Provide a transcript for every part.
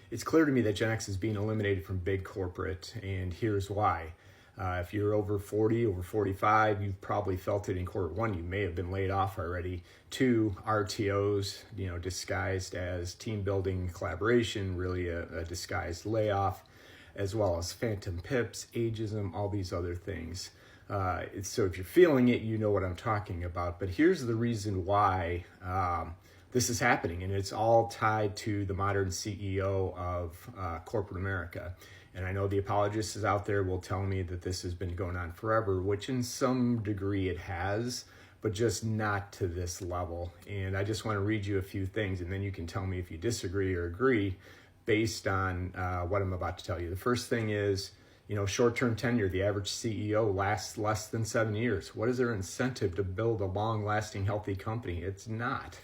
It's clear to me that Gen X is being eliminated from big corporate, and here's why. If you're over 40, over 45, you've probably felt it in quarter one. You may have been laid off already. Two, RTOs, disguised as team building collaboration, really a disguised layoff, as well as phantom pips, ageism, all these other things. So if you're feeling it, you know what I'm talking about. But here's the reason why this is happening, and it's all tied to the modern CEO of corporate America. And I know the apologists out there will tell me that this has been going on forever, which in some degree it has, but just not to this level. And I just want to read you a few things, and then you can tell me if you disagree or agree based on what I'm about to tell you. The first thing is, short-term tenure. The average CEO lasts less than 7 years. What is their incentive to build a long-lasting, healthy company? It's not.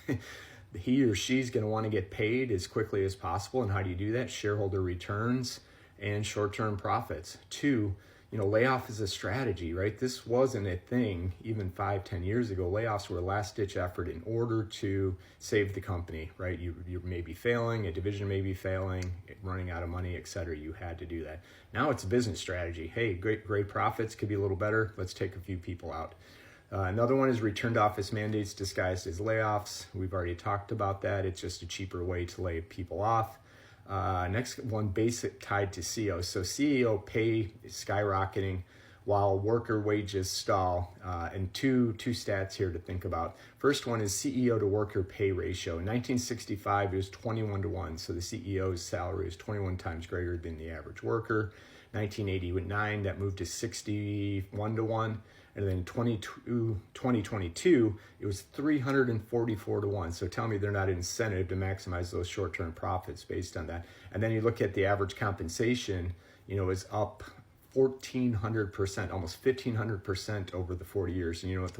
He or she's going to want to get paid as quickly as possible. And how do you do that? Shareholder returns and short-term profits. Two, layoff is a strategy, right? This wasn't a thing even 5-10 years ago. Layoffs were a last-ditch effort in order to save the company, right? You may be failing, a division may be failing, running out of money, et cetera. You had to do that. Now it's a business strategy. Hey, great profits, could be a little better. Let's take a few people out. Another one is return to office mandates disguised as layoffs. We've already talked about that. It's just a cheaper way to lay people off. Next one, basic tied to CEO. So CEO pay is skyrocketing while worker wages stall. And two stats here to think about. First one is CEO to worker pay ratio. In 1965, it was 21-1. So the CEO's salary is 21 times greater than the average worker. 1989, that moved to 61-1. And then 2022, it was 344-1. So tell me they're not incentive to maximize those short-term profits based on that. And then you look at the average compensation, is up 1,400%, almost 1,500% over the 40 years. And you know what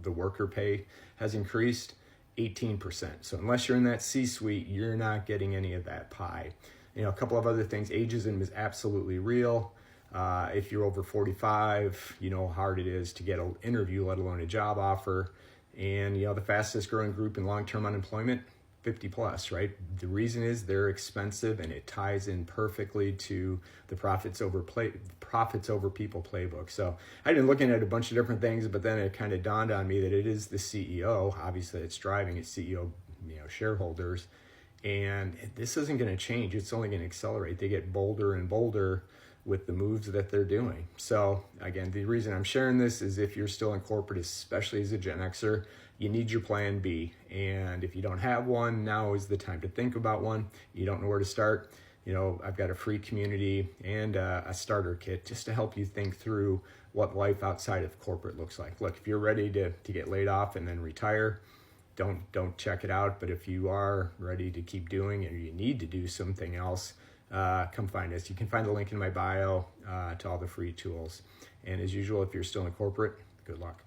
the worker pay has increased? 18%. So unless you're in that C-suite, you're not getting any of that pie. A couple of other things. Ageism is absolutely real. If you're over 45, you know how hard it is to get an interview, let alone a job offer. And, the fastest growing group in long-term unemployment, 50 plus, right? The reason is they're expensive, and it ties in perfectly to the profits over people playbook. So I've been looking at a bunch of different things, but then it kind of dawned on me that it is the CEO, obviously it's driving its CEO, shareholders. And this isn't going to change. It's only going to accelerate. They get bolder and bolder with the moves that they're doing. So again, the reason I'm sharing this is if you're still in corporate, especially as a Gen Xer, you need your plan B. And if you don't have one, now is the time to think about one. You don't know where to start. I've got a free community and a starter kit just to help you think through what life outside of corporate looks like. Look, if you're ready to get laid off and then retire, don't check it out. But if you are ready to keep doing it, or you need to do something else, come find us. You can find the link in my bio to all the free tools. And as usual, if you're still in corporate, good luck.